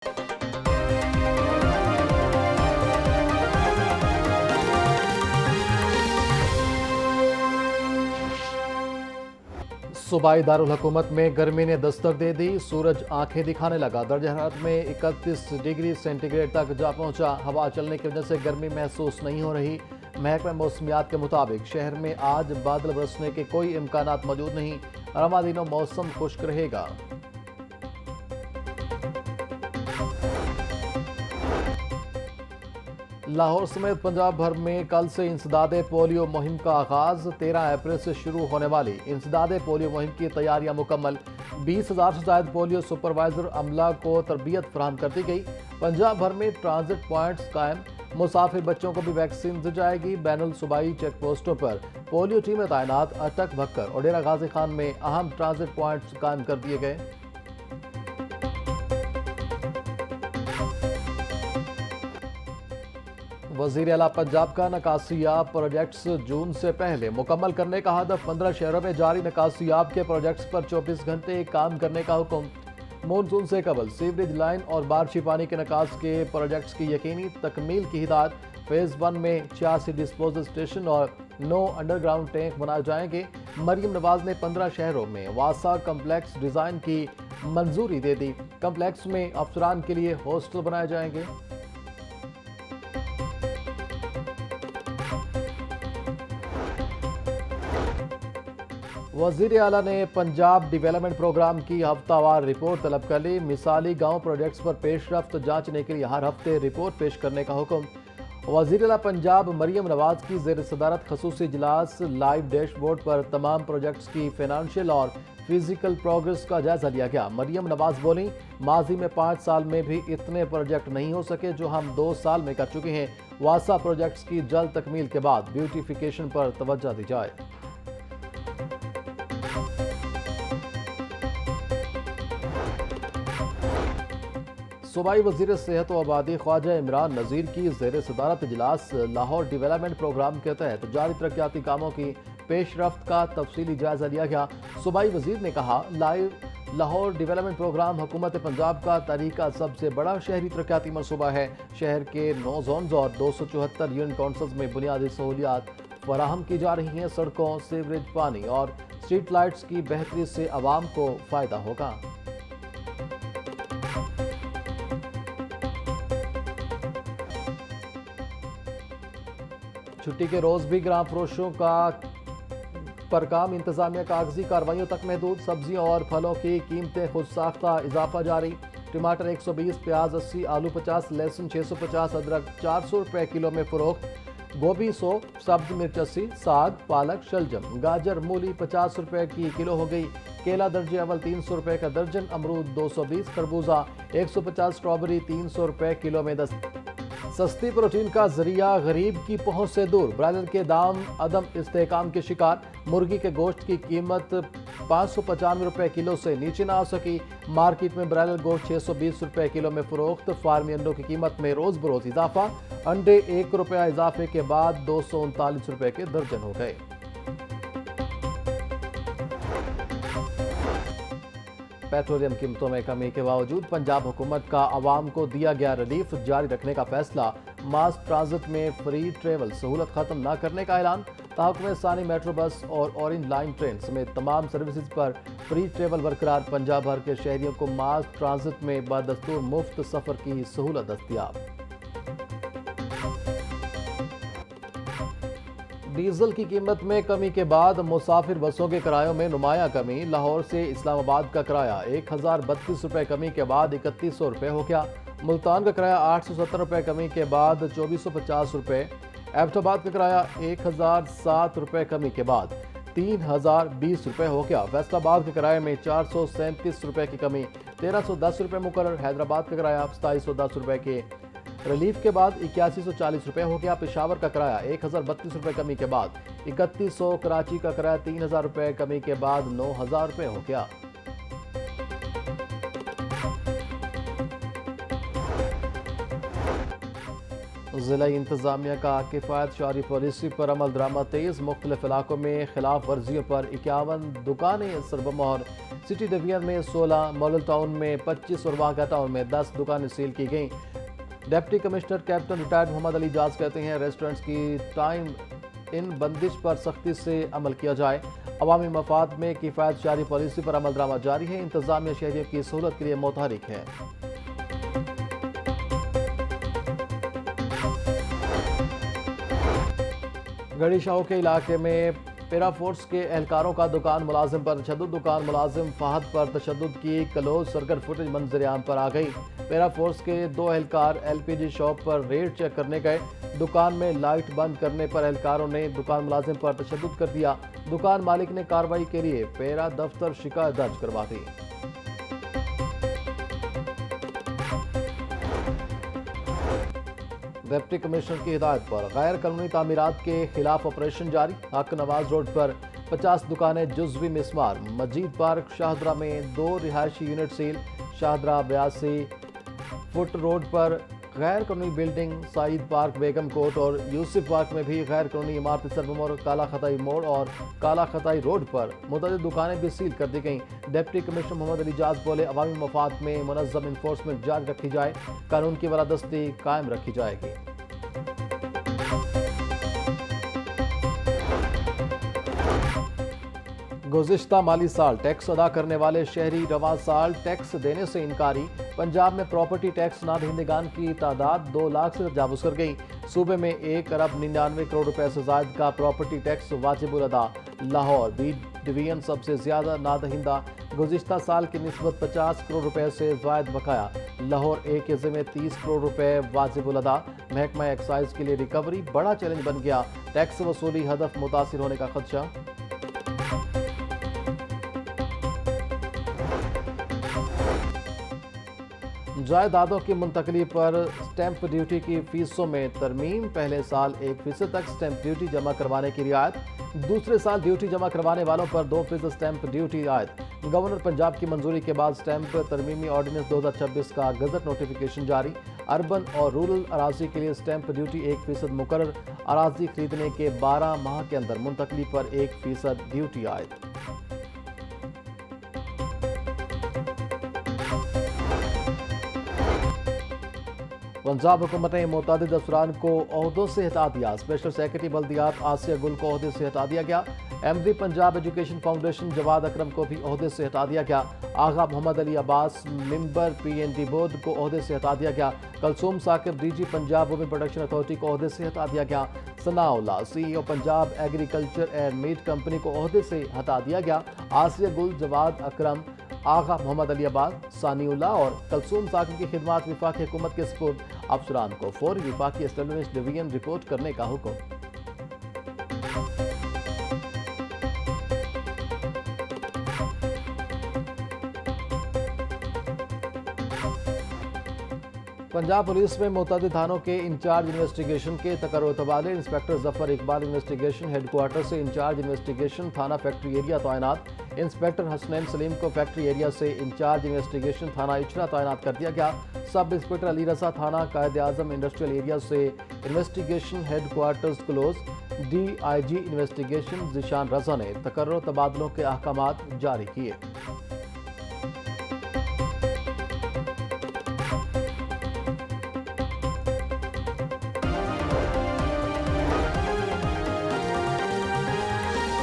सूबाई दारुल हुकूमत में गर्मी ने दस्तक दे दी। सूरज आंखें दिखाने लगा। दर्जा हरारत में 31 डिग्री सेंटीग्रेड तक जा पहुंचा। हवा चलने की वजह से गर्मी महसूस नहीं हो रही। महकमा मौसमियात के मुताबिक शहर में आज बादल बरसने के कोई इम्कानात मौजूद नहीं। रवां दिनों मौसम खुश्क रहेगा। लाहौर समेत पंजाब भर में कल से इंसदादे पोलियो मुहिम का आगाज। 13 अप्रैल से शुरू होने वाली इंसदादे पोलियो मुहिम की तैयारियां मुकम्मल। 20,000 से ज्यादा पोलियो सुपरवाइजर अमला को तरबियत फराहम कर दी गई। पंजाब भर में ट्रांजिट पॉइंट्स कायम। मुसाफिर बच्चों को भी वैक्सीन दी जाएगी। बैनुल सूबाई चेक पोस्टों पर पोलियो टीमें तैनात। अटक भक्कर और डेरा गाजी खान में अहम ट्रांजिट पॉइंट्स कायम कर दिए गए। वजीर आला पंजाब का नकासियाब प्रोजेक्ट्स जून से पहले मुकम्मल करने का हदफ। 15 शहरों में जारी नकासियाब के प्रोजेक्ट्स पर 24 घंटे काम करने का हुक्म। मानसून से कबल सीवरेज लाइन और बारिशी पानी के निकास के प्रोजेक्ट्स की यकीनी तकमील की हिदायत। फेज 1 में 86 डिस्पोजल स्टेशन और 9 अंडरग्राउंड टैंक बनाए जाएंगे। मरियम नवाज ने 15 शहरों में वासा कम्प्लेक्स डिजाइन की मंजूरी दे दी। कम्प्लेक्स में अफसरान के लिए हॉस्टल बनाए जाएंगे। वजीर आला ने पंजाब डेवलपमेंट प्रोग्राम की हफ्तावार रिपोर्ट तलब कर ली। मिसाली गांव प्रोजेक्ट्स पर पेशरफ्त जांचने के लिए हर हफ्ते रिपोर्ट पेश करने का हुक्म। वजीर आला पंजाब मरियम नवाज की जेर सदारत खसूसी इजलास। लाइव डैशबोर्ड पर तमाम प्रोजेक्ट्स की फाइनेंशियल और फिजिकल प्रोग्रेस का जायजा लिया गया। मरियम नवाज बोली, माजी में 5 साल में भी इतने प्रोजेक्ट नहीं हो सके जो हम 2 साल में कर चुके हैं। वासा प्रोजेक्ट्स की जल्द तकमील के बाद ब्यूटिफिकेशन पर तवज्जो दी जाए। सूबाई वजीर सेहत व आबादी ख्वाजा इमरान नज़ीर की जेर सदारत इजलास लाहौर डेवलपमेंट प्रोग्राम के तहत जारी तरक्याती कामों की पेशरफ्त का तफसीली जायजा लिया गया। सूबाई वजीर ने कहा, लाहौर डेवलपमेंट प्रोग्राम हुकूमत पंजाब का तरीका सबसे बड़ा शहरी तरक्याती मनसूबा है। शहर के 9 जोन्स और 274 यूनिट काउंसिल्स में बुनियादी सहूलियात फराहम की जा रही हैं। सड़कों, सीवरेज, पानी और स्ट्रीट लाइट्स की बेहतरी से आवाम को फायदा होगा। छुट्टी के रोज भी ग्राम फरोशों का पर काम। इंतजामिया कागजी कार्रवाइयों तक महदूद। सब्जियों और फलों की कीमतें खुद साख्ता इजाफा जारी। टमाटर 120, प्याज 80, आलू 50, लहसुन 650, अदरक 400 रुपए किलो में फरोख्त। गोभी 100, सब्ज मिर्च 80, साग, पालक, शलजम, गाजर, मूली 50 रुपए की किलो हो गई। केला दर्जे अव्वल 300 रुपए का दर्जन। अमरूद 220, खरबूजा 150, स्ट्रॉबेरी 300 रुपए किलो में सस्ती प्रोटीन का जरिया गरीब की पहुंच से दूर। ब्रायलर के दाम अदम इस्तेहकाम के शिकार। मुर्गी के गोश्त की कीमत 595 रुपए किलो से नीचे ना आ सकी। मार्केट में ब्रायलर गोश्त 620 रुपए किलो में फरोख्त। फार्मी अंडों की कीमत में रोज बरोज इजाफा। अंडे 1 रुपया इजाफे के बाद 239 रुपए के दर्जन हो गए। पेट्रोलियम कीमतों में कमी के बावजूद पंजाब हुकूमत का आवाम को दिया गया रिलीफ जारी रखने का फैसला। मास ट्रांजिट में फ्री ट्रेवल सहूलत खत्म न करने का ऐलान। ताहुकुम सानी मेट्रो बस और ऑरेंज लाइन ट्रेन समेत तमाम सर्विसेज पर फ्री ट्रेवल बरकरार। पंजाब भर के शहरियों को मास ट्रांजिट में बदस्तूर मुफ्त सफर की सहूलत दस्तयाब। डीजल की कीमत में कमी के बाद मुसाफिर बसों के किरायों में नुमाया कमी। लाहौर से इस्लामाबाद का किराया 1032 रुपए कमी के बाद 3100 रुपए हो गया। मुल्तान का किराया 870 रुपए कमी के बाद 2450 रुपए। एबटाबाद का किराया 1007 रुपए कमी के बाद 3020 रुपए हो गया। फैसलाबाद के किराए में 437 रुपए की कमी 1310 रुपए मुकर्रर। हैदराबाद का किराया 2710 रुपए के रिलीफ के बाद 8140 रुपए हो गया। पेशावर का किराया 1032 रुपए कमी के बाद 3100। कराची का किराया 3000 रुपए कमी के बाद 9000 रुपए हो गया। जिला इंतजामिया का किफ़ायत शारी पॉलिसी पर अमल दरामद तेज। मुख्तलिफ इलाकों में खिलाफ वर्जियों पर 51 दुकानें सरबमोहर। सिटी डिवीजन में 16, मॉडल टाउन में 25 और वाघा टाउन में 10 दुकानें सील की गईं। Deputy commissioner captain retired Mohammed Ali Jaj कहते हैं रेस्टोरेंट्स की टाइम इन बंदिश पर सख्ती से अमल किया जाए। अवामी मफाद में किफ़ायत शारी पॉलिसी पर अमल दरामद जारी है। इंतजामिया शहरियों की सहूलत के लिए मुतहरिक है। गढ़ी शाह के इलाके में पैराफोर्स के एहलकारों का दुकान मुलाजिम पर तशद्दुद। दुकान मुलाजिम फहद पर तशद्दुद की क्लोज सर्कट फुटेज मंजर आम पर आ गई। पैराफोर्स के 2 एहलकार LPG शॉप पर रेड चेक करने गए। दुकान में लाइट बंद करने पर एहलकारों ने दुकान मुलाजिम पर तशद्दुद कर दिया। दुकान मालिक ने कार्रवाई के लिए पैरा दफ्तर शिकायत दर्ज करवा दी। डिप्टी कमिश्नर की हिदायत पर गैर कानूनी तामीरात के खिलाफ ऑपरेशन जारी। हक नवाज रोड पर 50 दुकानें जुज़वी मिसमार। मजीद पार्क शाहदरा में 2 रिहायशी unit seal. Shahdara 82 foot road पर गैर कानूनी बिल्डिंग। सईद पार्क, बेगम कोट और यूसुफ पार्क में भी गैर कानूनी इमारतें सरबमोर। काला खताई मोड़ और काला खताई रोड पर मुतअद्दिद दुकानें भी सील कर दी गईं। डिप्टी कमिश्नर मोहम्मद अली जाज बोले अवामी मफाद में मुनज़्ज़म इन्फोर्समेंट जारी रखी जाए। कानून की बलादस्ती कायम रखी जाएगी। गुज़िश्ता माली साल टैक्स अदा करने वाले शहरी रवा साल टैक्स देने से इनकारी। पंजाब में प्रॉपर्टी टैक्स नादहिंदगान की तादाद 2 लाख से तजावुज़ कर गई। सूबे में 1 अरब 99 करोड़ रुपए से ज़ायद का प्रॉपर्टी टैक्स वाजिबुल अदा। लाहौर बी डिवीजन सबसे ज़्यादा नादहिंदा। गुज़िश्ता साल की निस्बत 50 करोड़ रुपए से ज़ायद बकाया। लाहौर ए के ज़िम्मे 30 करोड़ रुपए वाजिबुल अदा। महकमा एक्साइज के लिए रिकवरी बड़ा चैलेंज बन गया। टैक्स वसूली हदफ मुतासिर होने का खदशा। जायदादों की मुंतकली पर स्टैंप ड्यूटी की फीसों में तरमीम। पहले साल 1% तक स्टैंप ड्यूटी जमा करवाने की रियायत। दूसरे साल ड्यूटी जमा करवाने वालों पर 2% स्टैंप ड्यूटी आयद। गवर्नर पंजाब की मंजूरी के बाद स्टैंप तरमीमी ऑर्डिनेंस 2026 का गजट नोटिफिकेशन जारी। अर्बन और रूरल अराजी के लिए स्टैंप ड्यूटी 1% मुकर्रर। अराजी खरीदने के 12 माह के अंदर मुंतकली पर 1% ड्यूटी आयद। पंजाब हुकूमत ने मुतअद्दिद अफसरान को ओहदों से हटा दिया। स्पेशल सेक्रेटरी बल्दियात आसिया गुल को ओहदे से हटा दिया गया। MD Punjab education foundation Jawad Akram को भी ओहदे से हटा दिया गया। Agha Mohammad Ali Abbas member PND board को ओहदे से हटा दिया गया। Kulsoom Saqib DG Punjab women production authority को ओहदे से हटा दिया गया। Sanaullah CEO Punjab agriculture and meat company को ओहदे से हटा दिया गया। आसिया गुल, जवाद अकरम, आगा मोहम्मद अली अब्बास, सानीउल्ला और कलसूम साकिब की खिदमात विफाकी हुकूमत के सपुर्द। अफसरान को फौरी विफाकी एस्टेब्लिशमेंट डिवीजन रिपोर्ट करने का हुक्म। पंजाब पुलिस में मुतअद्दिद थानों के इंचार्ज इन्वेस्टिगेशन के तकर्रुर तबादले। Inspector Zafar Iqbal investigation headquarter से इंचार्ज इन्वेस्टिगेशन थाना फैक्ट्री एरिया तैनात। इंस्पेक्टर हसनैन सलीम को फैक्ट्री एरिया से इंचार्ज इन्वेस्टिगेशन थाना इचरा तैनात कर दिया गया। सब इंस्पेक्टर अली रजा थाना कायद आजम इंडस्ट्रियल एरिया से investigation headquarters close. DIG investigation Zeeshan Raza ने तकर्रुर तबादलों के अहकामात जारी किए।